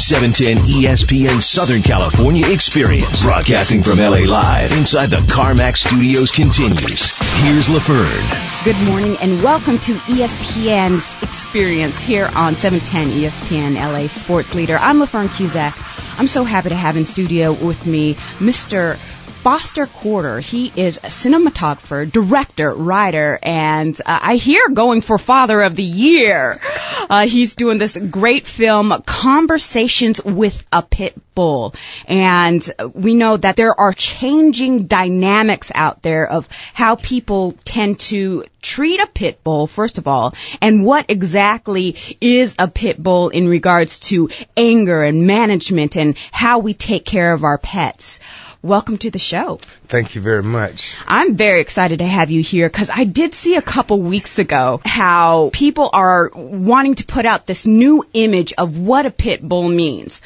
710 ESPN Southern California Experience. Broadcasting from LA Live inside the CarMax Studios continues. Here's LaFern. Good morning and welcome to ESPN's Experience here on 710 ESPN LA Sports Leader. I'm LaFern Cusack. I'm so happy to have in studio with me Mr. Foster Quarter. He is a cinematographer, director, writer, and I hear going for Father of the Year. He's doing this great film, Conversations with a Pit Bull. And we know that there are changing dynamics out there of how people tend to treat a pit bull, first of all, and what exactly is a pit bull in regards to anger and management and how we take care of our pets. Welcome to the show. Thank you very much. I'm very excited to have you here because I did see a couple weeks ago how people are wanting to put out this new image of what a pit bull means.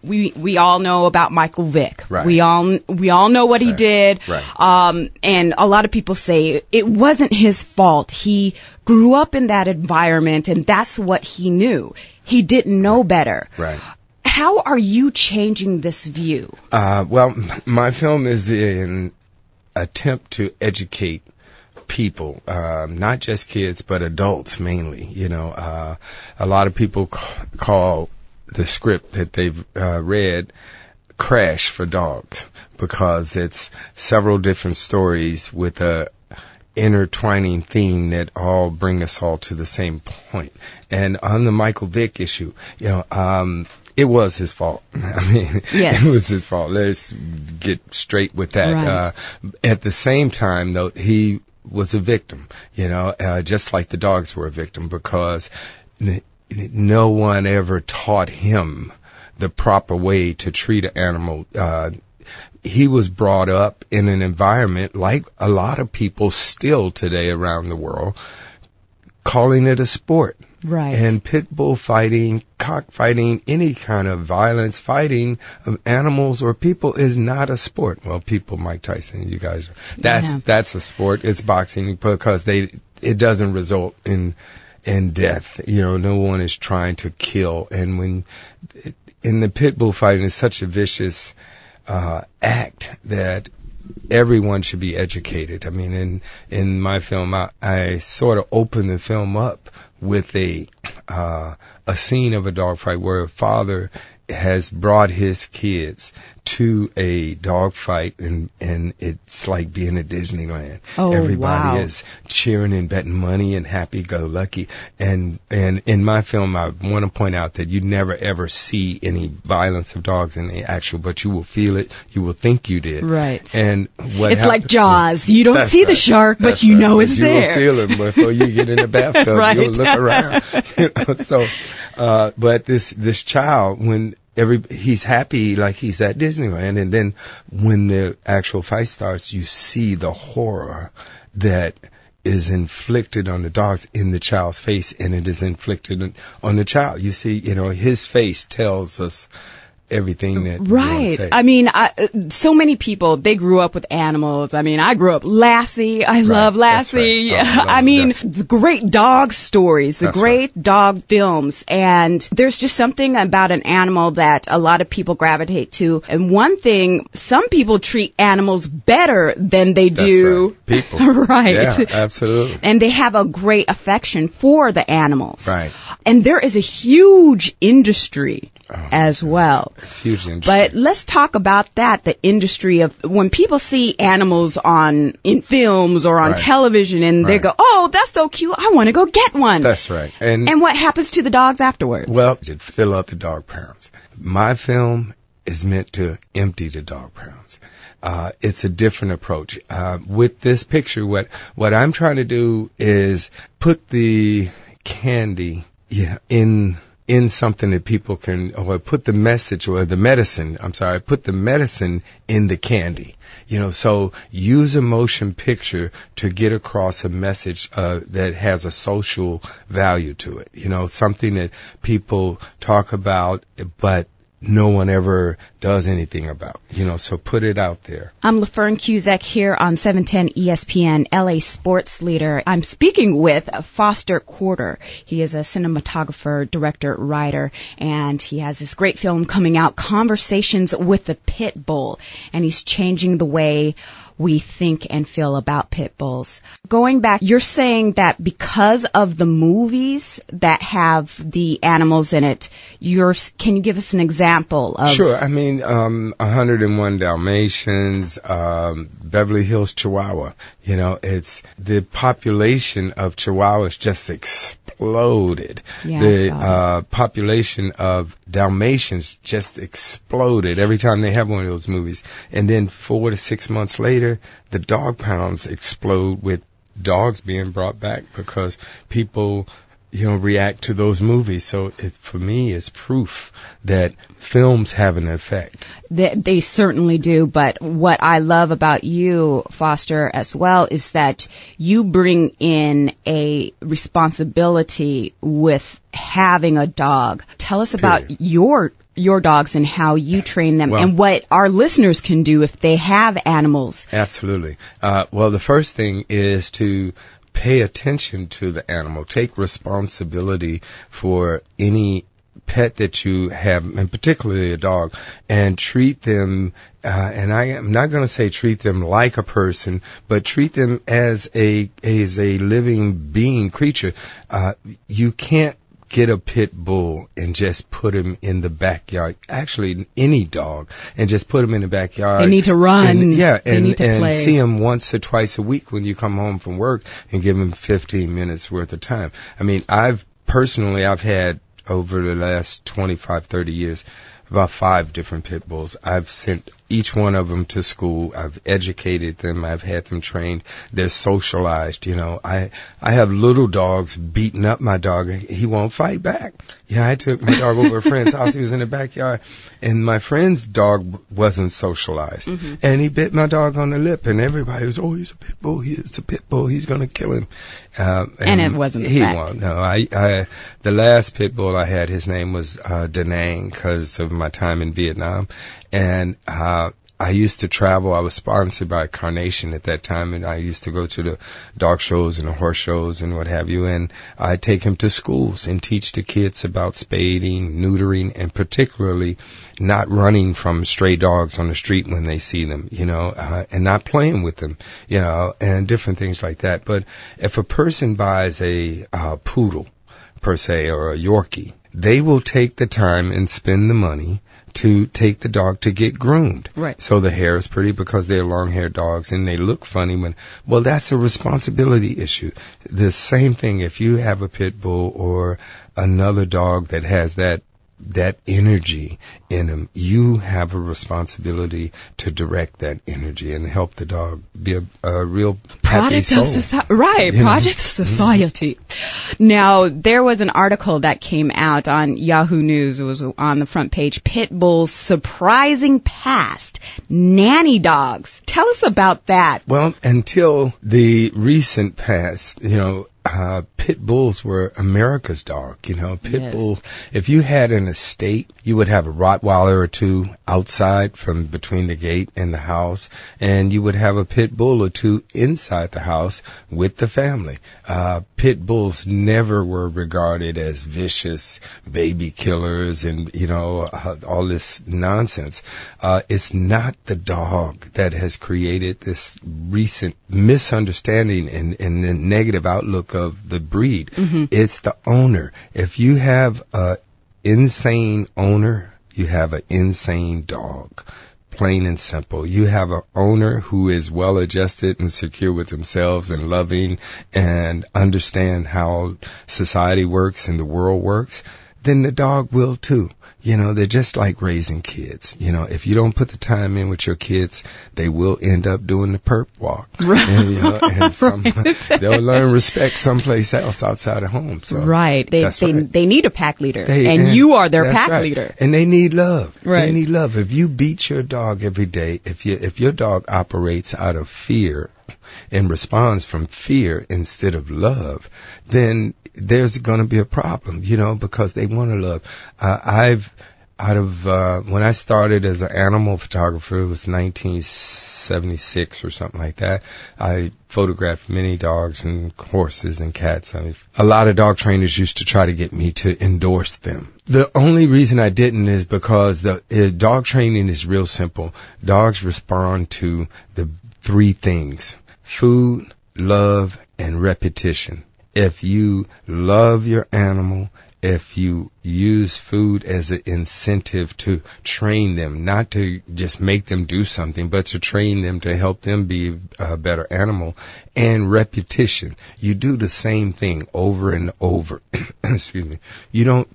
We all know about Michael Vick. Right. We all know what he did. Right. And a lot of people say it wasn't his fault. He grew up in that environment and that's what he knew. He didn't know better. Right. How are you changing this view? Well, my film is an attempt to educate people, not just kids, but adults mainly. You know, a lot of people call the script that they've read Crash for Dogs because it's several different stories with a intertwining theme that all bring us all to the same point. And on the Michael Vick issue, you know, it was his fault. I mean, yes. It was his fault. Let's get straight with that. Right. At the same time, though, he was a victim, you know, just like the dogs were a victim because no one ever taught him the proper way to treat an animal. He was brought up in an environment like a lot of people still today around the world, calling it a sport. Right. And pit bull fighting, cockfighting, any kind of violence, fighting of animals or people is not a sport. Well, people, Mike Tyson, you guys, that's a sport. It's boxing because it doesn't result in death. You know, no one is trying to kill. And when in the pit bull fighting is such a vicious act that everyone should be educated. I mean, in my film, I sort of open the film up with a scene of a dog fight where a father has brought his kids to a dog fight and it's like being at Disneyland. Oh, everybody wow. is cheering and betting money and happy-go-lucky. And in my film, I want to point out that you never ever see any violence of dogs in the actual, but you will feel it. You will think you did. Right. And it's like Jaws. You don't see the shark, but you know it's there. You will feel it before you get in the bathtub. Right. You'll look around. You know, so, but this child, when he's happy like he's at Disneyland, and then when the actual fight starts, you see the horror that is inflicted on the dogs in the child's face, and it is inflicted on the child. You see, you know, his face tells us everything that you want to say. I mean, so many people, they grew up with animals. I mean, I grew up Lassie. I love Lassie. Right. Oh, I mean, the great dog stories, the great dog films. And there's just something about an animal that a lot of people gravitate to. And one thing, some people treat animals better than they do people. Right. Yeah, absolutely. And they have a great affection for the animals. Right. And there is a huge industry as well. It's huge industry. But let's talk about that, the industry of when people see animals in films or on television and they go, oh, that's so cute, I want to go get one. That's right. And what happens to the dogs afterwards? Well, to fill up the dog pounds. My film is meant to empty the dog pounds. It's a different approach. With this picture, what I'm trying to do is put the candy in something that people can, or put the message or the medicine, put the medicine in the candy. You know, so use a motion picture to get across a message that has a social value to it. You know, something that people talk about, but no one ever does anything about, so put it out there. I'm LaFern Cusack here on 710 ESPN, LA Sports Leader. I'm speaking with Foster Quarter. He is a cinematographer, director, writer, and he has this great film coming out, Conversations with the Pit Bull, and he's changing the way we think and feel about pit bulls. Going back, you're saying that because of the movies that have the animals in it, can you give us an example of? Sure. 101 Dalmatians, Beverly Hills Chihuahua. It's the population of Chihuahuas just exploded. Yeah, the population of Dalmatians just exploded every time they have one of those movies. And then 4 to 6 months later, the dog pounds explode with dogs being brought back because people, react to those movies. So for me, it's proof that films have an effect. They certainly do. But what I love about you, Foster, as well, is that you bring in a responsibility with having a dog. Tell us about your dogs and how you train them and what our listeners can do if they have animals. Absolutely. The first thing is to pay attention to the animal. Take responsibility for any pet that you have, and particularly a dog, and treat them, and I am not going to say treat them like a person, but treat them as a living being, creature. You can't get a pit bull and just put him in the backyard. Actually, any dog, and just put him in the backyard. They need to run. They need to play. See him once or twice a week when you come home from work, and give him 15 minutes worth of time. I've had over the last 25, 30 years, about 5 different pit bulls. I've sent each one of them to school. I've educated them. I've had them trained. They're socialized. I have little dogs beating up my dog. He won't fight back. I took my dog over a friend's house. He was in the backyard, and my friend's dog wasn't socialized. Mm-hmm. And he bit my dog on the lip, and everybody was, he's a pit bull. It's a pit bull. He's going to kill him. And it wasn't the He fact. won't. No, the last pit bull I had, his name was Da Nang, because of my time in Vietnam. And I used to travel. I was sponsored by Carnation at that time, and I used to go to the dog shows and the horse shows and what have you. And I'd take him to schools and teach the kids about spading, neutering, and particularly not running from stray dogs on the street when they see them, and not playing with them, and different things like that. But if a person buys a poodle, per se, or a Yorkie, they will take the time and spend the money to take the dog to get groomed. Right. So the hair is pretty because they're long-haired dogs and they look funny that's a responsibility issue. The same thing if you have a pit bull or another dog that has that energy in them, you have a responsibility to direct that energy and help the dog be a real happy soul. Product of society. Right, product of society. Mm-hmm. Now, there was an article that came out on Yahoo News. It was on the front page, Pit Bulls Surprising Past, Nanny Dogs. Tell us about that. Well, until the recent past, pit bulls were America's dog, pit bulls. If you had an estate, you would have a Rottweiler or two outside from between the gate and the house, and you would have a pit bull or two inside the house with the family. Pit bulls never were regarded as vicious baby killers and, all this nonsense. It's not the dog that has created this recent misunderstanding and the negative outlook of the breed. Mm-hmm. It's the owner. If you have a insane owner, you have an insane dog. Plain and simple. You have an owner who is well adjusted and secure with themselves and loving and understand how society works and the world works, then the dog will too. They're just like raising kids. If you don't put the time in with your kids, they will end up doing the perp walk. Right. And they'll learn respect someplace else outside of home. So right. They need a pack leader, and you are their pack leader. And they need love. Right. They need love. If you beat your dog every day, if your dog operates out of fear and responds from fear instead of love, then there's going to be a problem, because they want to love. I've when I started as an animal photographer, it was 1976 or something like that. I photographed many dogs and horses and cats. I mean, a lot of dog trainers used to try to get me to endorse them. The only reason I didn't is because the dog training is real simple. Dogs respond to the three things: food, love, and repetition. If you love your animal, if you use food as an incentive to train them, not to just make them do something, but to train them to help them be a better animal, and repetition. You do the same thing over and over. Excuse me. You don't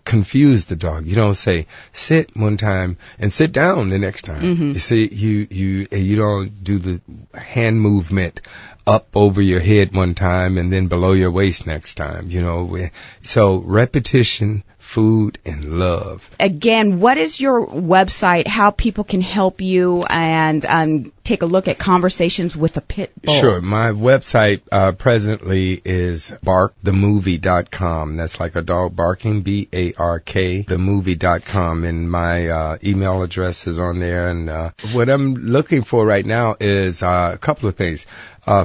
confuse the dog. You don't say sit one time and sit down the next time. Mm-hmm. You see, you don't do the hand movement up over your head one time and then below your waist next time, you know. So repetition, food, and love. Again, what is your website, how people can help you and take a look at Conversations with a Pit Bull? Sure. My website presently is barkthemovie.com. That's like a dog barking, B-A-R-K, themovie.com. And my email address is on there. And what I'm looking for right now is a couple of things.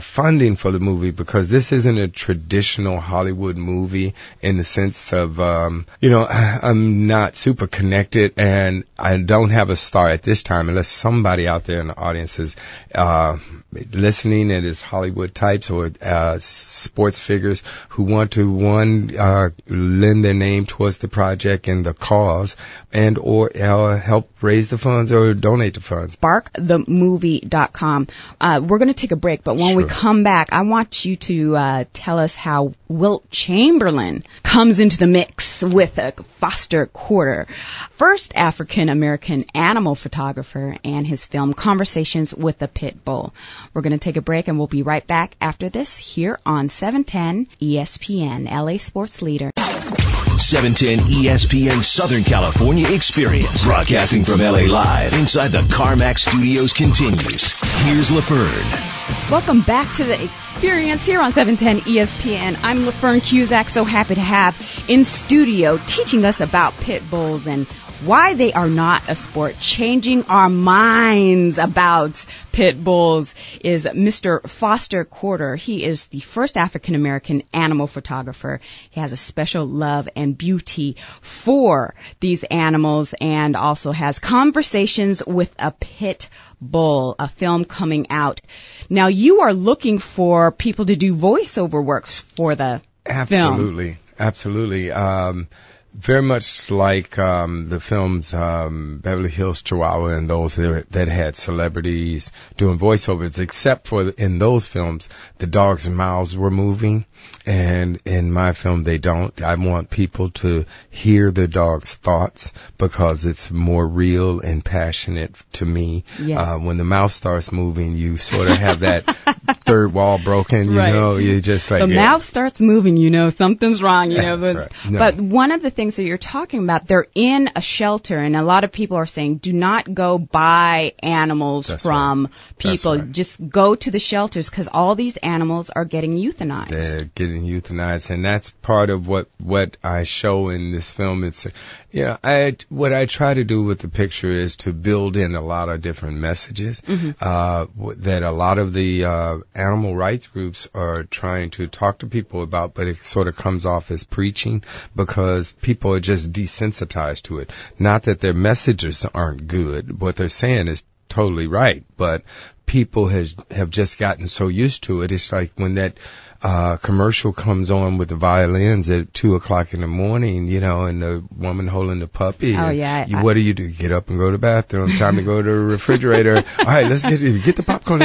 Funding for the movie, because this isn't a traditional Hollywood movie in the sense of, I'm not super connected and I don't have a star at this time unless somebody out there in the audience is listening and is Hollywood types or sports figures who want to, lend their name towards the project and the cause and or help raise the funds or donate the funds. barkthemovie.com. We're going to take a break, but when we come back, I want you to tell us how Wilt Chamberlain comes into the mix with a Foster Quarter, first African-American animal photographer, and his film Conversations with a Pit Bull. We're going to take a break, and we'll be right back after this here on 710 ESPN, LA Sports Leader. 710 ESPN Southern California Experience. Broadcasting from LA Live inside the CarMax Studios continues. Here's LaFern. Welcome back to the Experience here on 710 ESPN. I'm LaFern Cusack, so happy to have in studio teaching us about pit bulls and why they are not a sport, changing our minds about pit bulls, is Mr. Foster Quarter. He is the first African-American animal photographer. He has a special love and beauty for these animals and also has Conversations with a Pit Bull, a film coming out. Now, you are looking for people to do voiceover work for the film. Absolutely. Very much like the films Beverly Hills Chihuahua and those that had celebrities doing voiceovers, except for in those films, the dogs' mouths were moving. And in my film, they don't. I want people to hear the dog's thoughts because it's more real and passionate to me. Yes. When the mouth starts moving, you sort of have that third wall broken, you right. know. You just like... The mouth starts moving, you know, something's wrong, you know. That's right. No. But one of the things that you're talking about, they're in a shelter, and a lot of people are saying, do not go buy animals That's from right. people. Right. Just go to the shelters because all these animals are getting euthanized. They're getting euthanized, and that's part of what I show in this film. It's, what I try to do with the picture is to build in a lot of different messages that a lot of the animal rights groups are trying to talk to people about, but it sort of comes off as preaching because people are just desensitized to it. Not that their messages aren't good. What they're saying is totally right, but people have just gotten so used to it. It's like when that commercial comes on with the violins at 2:00 in the morning, you know, and the woman holding the puppy. Oh, yeah. What do? Get up and go to the bathroom. Time to go to the refrigerator. All right, let's get the popcorn.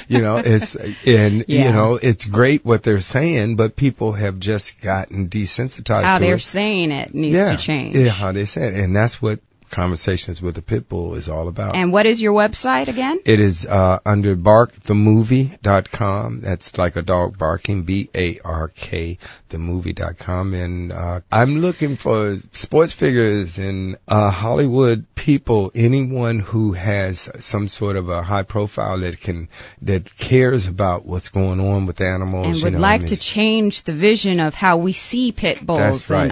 You know, you know, it's great what they're saying, but people have just gotten desensitized to it. How they're saying it needs to change. Yeah, how they say it. And that's what Conversations with a Pit Bull is all about. And what is your website again? It is under barkthemovie.com. That's like a dog barking, B-A-R-K, themovie.com. And I'm looking for sports figures and Hollywood people, anyone who has some sort of a high profile that cares about what's going on with animals. And would like to change the vision of how we see pit bulls. That's right. And